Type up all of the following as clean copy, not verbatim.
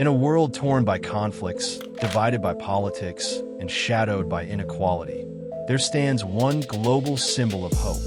In a world torn by conflicts, divided by politics, and shadowed by inequality, there stands one global symbol of hope: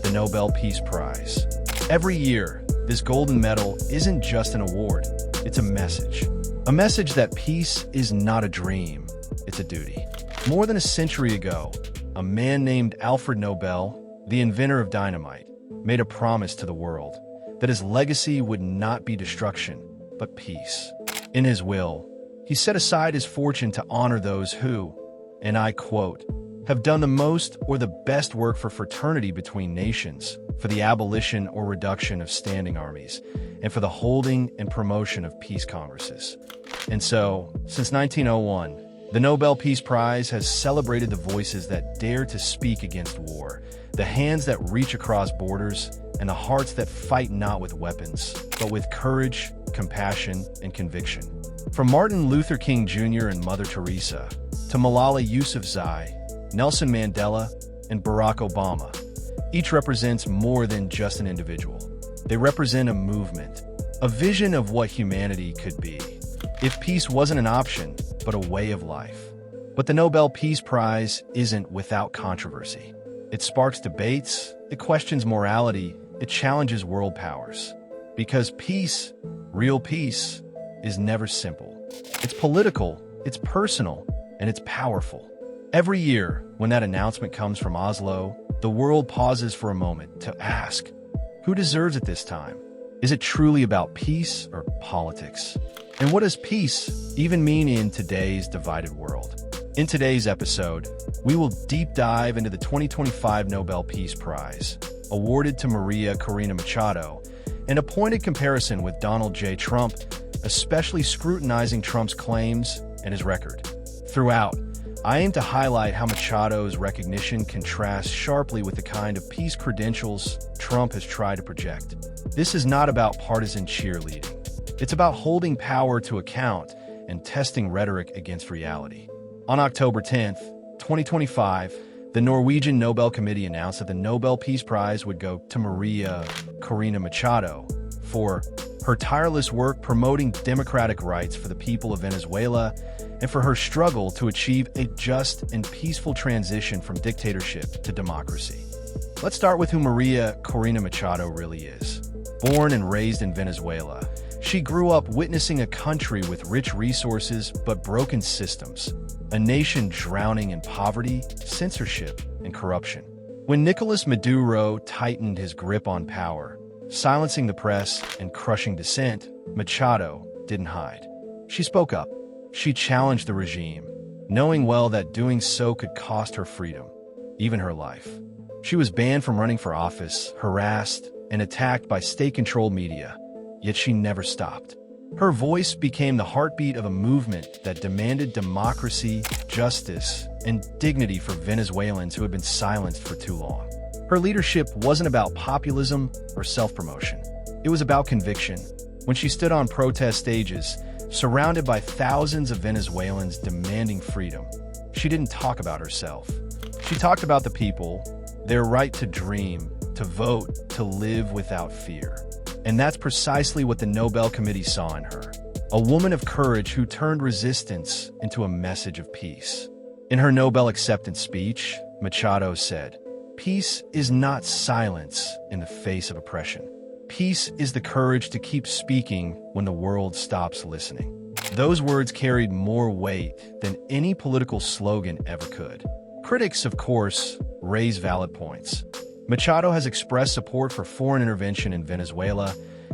the Nobel Peace Prize. Every year, this golden medal isn't just an award, it's a message. A message that peace is not a dream, it's a duty. More than a century ago, a man named Alfred Nobel, the inventor of dynamite, made a promise to the world that his legacy would not be destruction, but peace. In his will, he set aside his fortune to honor those who, and I quote, have done the most or the best work for fraternity between nations, for the abolition or reduction of standing armies, and for the holding and promotion of peace congresses. And so, since 1901, the Nobel Peace Prize has celebrated the voices that dare to speak against war, the hands that reach across borders, and the hearts that fight not with weapons, but with courage, compassion, and conviction. From Martin Luther King Jr. and Mother Teresa, to Malala Yousafzai, Nelson Mandela, and Barack Obama, each represents more than just an individual. They represent a movement, a vision of what humanity could be, if peace wasn't an option, but a way of life. But the Nobel Peace Prize isn't without controversy. It sparks debates, it questions morality, it challenges world powers. Because peace, real peace, is never simple. It's political, it's personal, and it's powerful. Every year, when that announcement comes from Oslo, the world pauses for a moment to ask, who deserves it this time? Is it truly about peace or politics? And what does peace even mean in today's divided world? In today's episode, we will deep dive into the 2025 Nobel Peace Prize, awarded to María Corina Machado, and a pointed comparison with Donald J. Trump, especially scrutinizing Trump's claims and his record. Throughout, I aim to highlight how Machado's recognition contrasts sharply with the kind of peace credentials Trump has tried to project. This is not about partisan cheerleading. It's about holding power to account and testing rhetoric against reality. On October 10th, 2025, the Norwegian Nobel Committee announced that the Nobel Peace Prize would go to María Corina Machado for her tireless work promoting democratic rights for the people of Venezuela and for her struggle to achieve a just and peaceful transition from dictatorship to democracy. Let's start with who María Corina Machado really is. Born and raised in Venezuela, she grew up witnessing a country with rich resources but broken systems, a nation drowning in poverty, censorship, and corruption. When Nicolás Maduro tightened his grip on power, silencing the press and crushing dissent, Machado didn't hide. She spoke up. She challenged the regime, knowing well that doing so could cost her freedom, even her life. She was banned from running for office, harassed, and attacked by state-controlled media, yet she never stopped. Her voice became the heartbeat of a movement that demanded democracy, justice, and dignity for Venezuelans who had been silenced for too long. Her leadership wasn't about populism or self-promotion. It was about conviction. When she stood on protest stages, surrounded by thousands of Venezuelans demanding freedom, she didn't talk about herself. She talked about the people, their right to dream, to vote, to live without fear. And that's precisely what the Nobel Committee saw in her. A woman of courage who turned resistance into a message of peace. In her Nobel acceptance speech, Machado said, "Peace is not silence in the face of oppression. Peace is the courage to keep speaking when the world stops listening." Those words carried more weight than any political slogan ever could. Critics, of course, raise valid points. Machado has expressed support for foreign intervention in Venezuela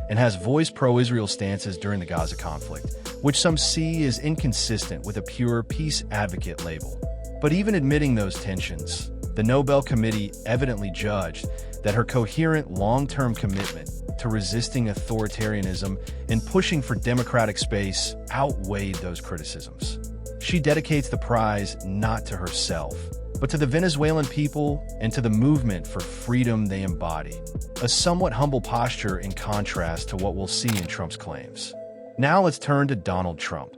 and has voiced pro-Israel stances during the Gaza conflict, which some see as inconsistent with a pure peace advocate label. But even admitting those tensions, the Nobel Committee evidently judged that her coherent long-term commitment to resisting authoritarianism and pushing for democratic space outweighed those criticisms. She dedicates the prize not to herself, but to the Venezuelan people and to the movement for freedom they embody. A somewhat humble posture in contrast to what we'll see in Trump's claims. Now let's turn to Donald Trump,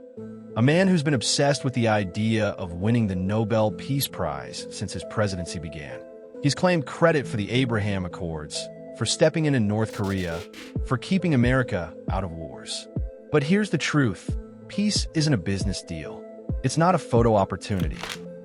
a man who's been obsessed with the idea of winning the Nobel Peace Prize since his presidency began. He's claimed credit for the Abraham Accords, for stepping in North Korea, for keeping America out of wars. But here's the truth. peace isn't a business deal. It's not a photo opportunity.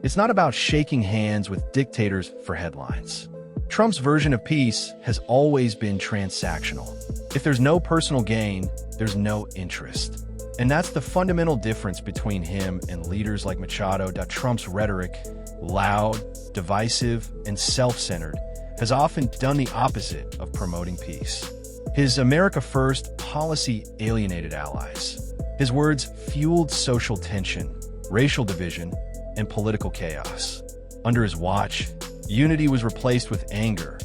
It's not about shaking hands with dictators for headlines. Trump's version of peace has always been transactional. If there's no personal gain, there's no interest. And that's the fundamental difference between him and leaders like Machado. Trump's rhetoric, loud, divisive, and self-centered, has often done the opposite of promoting peace. His America First policy alienated allies. His words fueled social tension, racial division, and political chaos. Under his watch, unity was replaced with anger,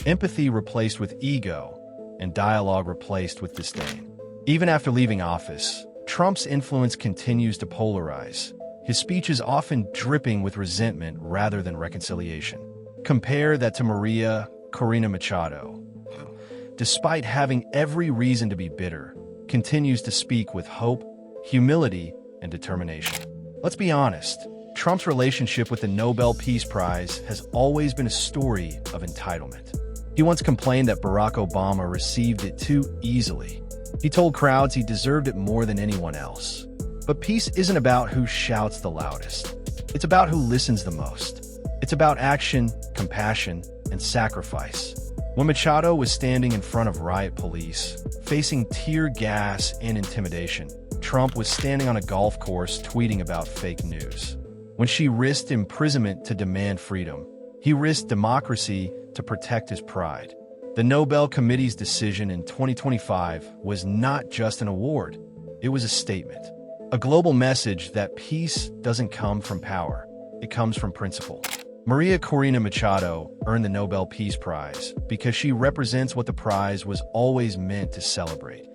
empathy replaced with ego, and dialogue replaced with disdain. Even after leaving office, Trump's influence continues to polarize, his speeches often dripping with resentment rather than reconciliation. Compare that to María Corina Machado, who, despite having every reason to be bitter, continues to speak with hope, humility, and determination. Let's be honest, Trump's relationship with the Nobel Peace Prize has always been a story of entitlement. He once complained that Barack Obama received it too easily. He told crowds he deserved it more than anyone else. But peace isn't about who shouts the loudest. It's about who listens the most. It's about action, compassion, and sacrifice. When Machado was standing in front of riot police, facing tear gas and intimidation, Trump was standing on a golf course tweeting about fake news. When she risked imprisonment to demand freedom, he risked democracy to protect his pride. The Nobel Committee's decision in 2025 was not just an award, it was a statement. A global message that peace doesn't come from power, it comes from principle. María Corina Machado earned the Nobel Peace Prize because she represents what the prize was always meant to celebrate: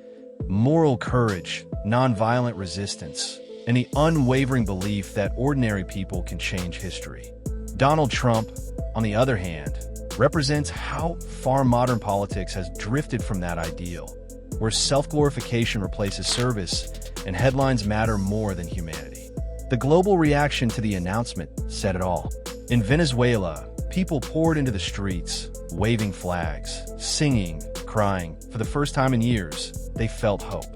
moral courage, nonviolent resistance, and the unwavering belief that ordinary people can change history. Donald Trump, on the other hand, represents how far modern politics has drifted from that ideal, where self-glorification replaces service and headlines matter more than humanity. The global reaction to the announcement said it all. In Venezuela, people poured into the streets, waving flags, singing, crying. For the first time in years, they felt hope.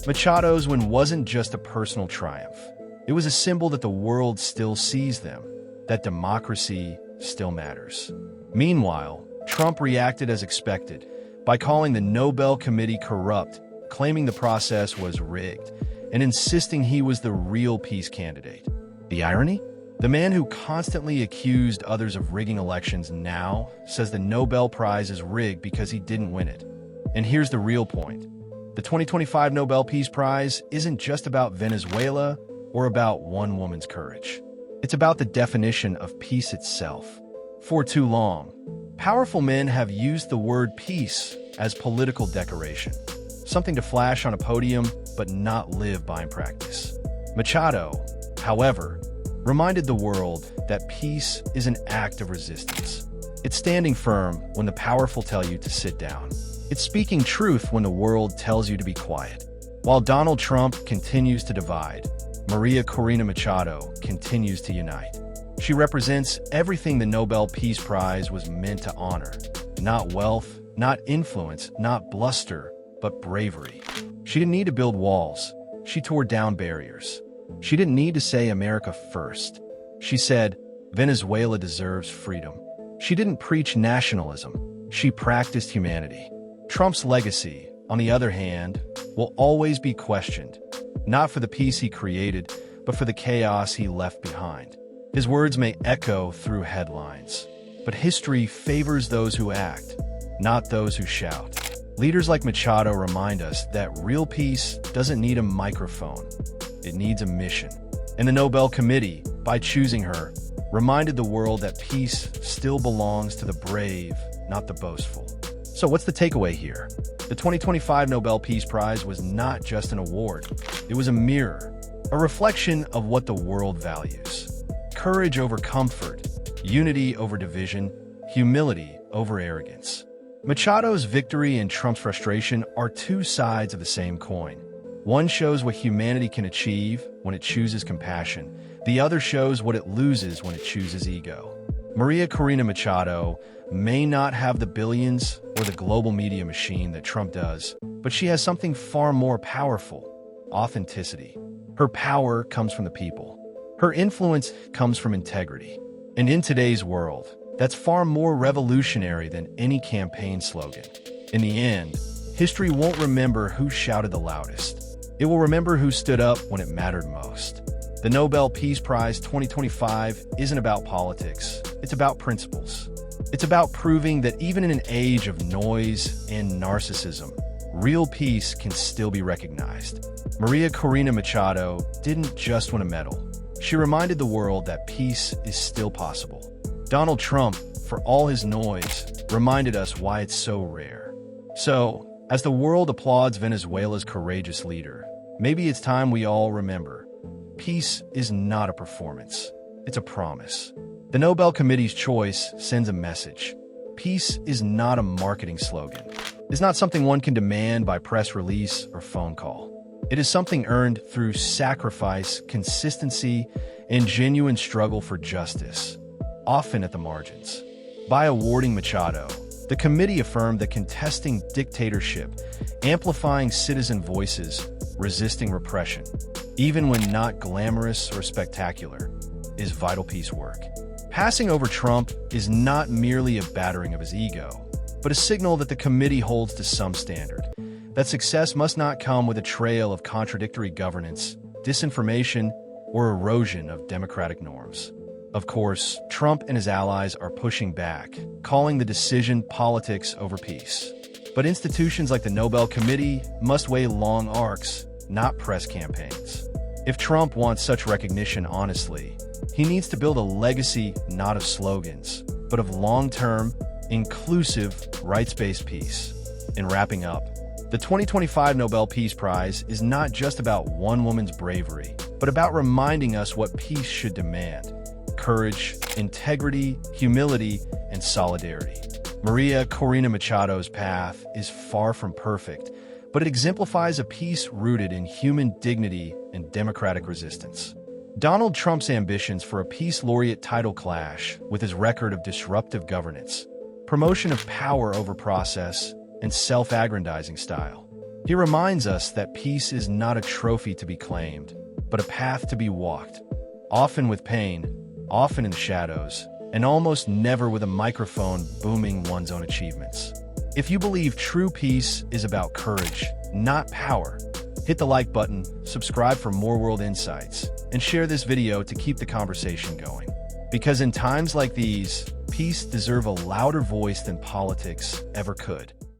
Machado's win wasn't just a personal triumph. It was a symbol that the world still sees them, that democracy still matters. Meanwhile, Trump reacted as expected by calling the Nobel Committee corrupt, claiming the process was rigged, and insisting he was the real peace candidate. The irony? The man who constantly accused others of rigging elections now says the Nobel Prize is rigged because he didn't win it. And here's the real point. The 2025 Nobel Peace Prize isn't just about Venezuela or about one woman's courage. It's about the definition of peace itself. For too long, powerful men have used the word peace as political decoration, something to flash on a podium but not live by in practice. Machado, however, reminded the world that peace is an act of resistance. It's standing firm when the powerful tell you to sit down. It's speaking truth when the world tells you to be quiet. While Donald Trump continues to divide, María Corina Machado continues to unite. She represents everything the Nobel Peace Prize was meant to honor. Not wealth, not influence, not bluster, but bravery. She didn't need to build walls. She tore down barriers. She didn't need to say America first. She said, Venezuela deserves freedom. She didn't preach nationalism. She practiced humanity. Trump's legacy, on the other hand, will always be questioned, not for the peace he created, but for the chaos he left behind. His words may echo through headlines, but history favors those who act, not those who shout. Leaders like Machado remind us that real peace doesn't need a microphone. It needs a mission. And the Nobel Committee, by choosing her, reminded the world that peace still belongs to the brave, not the boastful. So what's the takeaway here? The 2025 Nobel Peace Prize was not just an award. It was a mirror, a reflection of what the world values. Courage over comfort, unity over division, humility over arrogance. Machado's victory and Trump's frustration are two sides of the same coin. One shows what humanity can achieve when it chooses compassion. The other shows what it loses when it chooses ego. María Corina Machado may not have the billions or the global media machine that Trump does, but she has something far more powerful: authenticity. Her power comes from the people. Her influence comes from integrity. And in today's world, that's far more revolutionary than any campaign slogan. In the end, history won't remember who shouted the loudest. It will remember who stood up when it mattered most. The Nobel Peace Prize 2025 isn't about politics. It's about principles. It's about proving that even in an age of noise and narcissism, real peace can still be recognized. María Corina Machado didn't just win a medal. She reminded the world that peace is still possible. Donald Trump, for all his noise, reminded us why it's so rare. So, as the world applauds Venezuela's courageous leader, maybe it's time we all remember, peace is not a performance. It's a promise. The Nobel Committee's choice sends a message. Peace is not a marketing slogan. It's not something one can demand by press release or phone call. It is something earned through sacrifice, consistency, and genuine struggle for justice, often at the margins. By awarding Machado, the committee affirmed that contesting dictatorship, amplifying citizen voices, resisting repression, even when not glamorous or spectacular, is vital peace work. Passing over Trump is not merely a battering of his ego, but a signal that the committee holds to some standard, that success must not come with a trail of contradictory governance, disinformation, or erosion of democratic norms. Of course, Trump and his allies are pushing back, calling the decision politics over peace. But institutions like the Nobel Committee must weigh long arcs, not press campaigns. If Trump wants such recognition honestly, he needs to build a legacy not of slogans, but of long-term, inclusive, rights-based peace. In wrapping up, the 2025 Nobel Peace Prize is not just about one woman's bravery, but about reminding us what peace should demand: courage, integrity, humility, and solidarity. María Corina Machado's path is far from perfect, but it exemplifies a peace rooted in human dignity and democratic resistance. Donald Trump's ambitions for a peace laureate title clash with his record of disruptive governance, promotion of power over process, and self-aggrandizing style. He reminds us that peace is not a trophy to be claimed, but a path to be walked, often with pain, often in the shadows, and almost never with a microphone booming one's own achievements. If you believe true peace is about courage, not power, hit the like button, subscribe for more world insights, and share this video to keep the conversation going. Because in times like these, peace deserves a louder voice than politics ever could.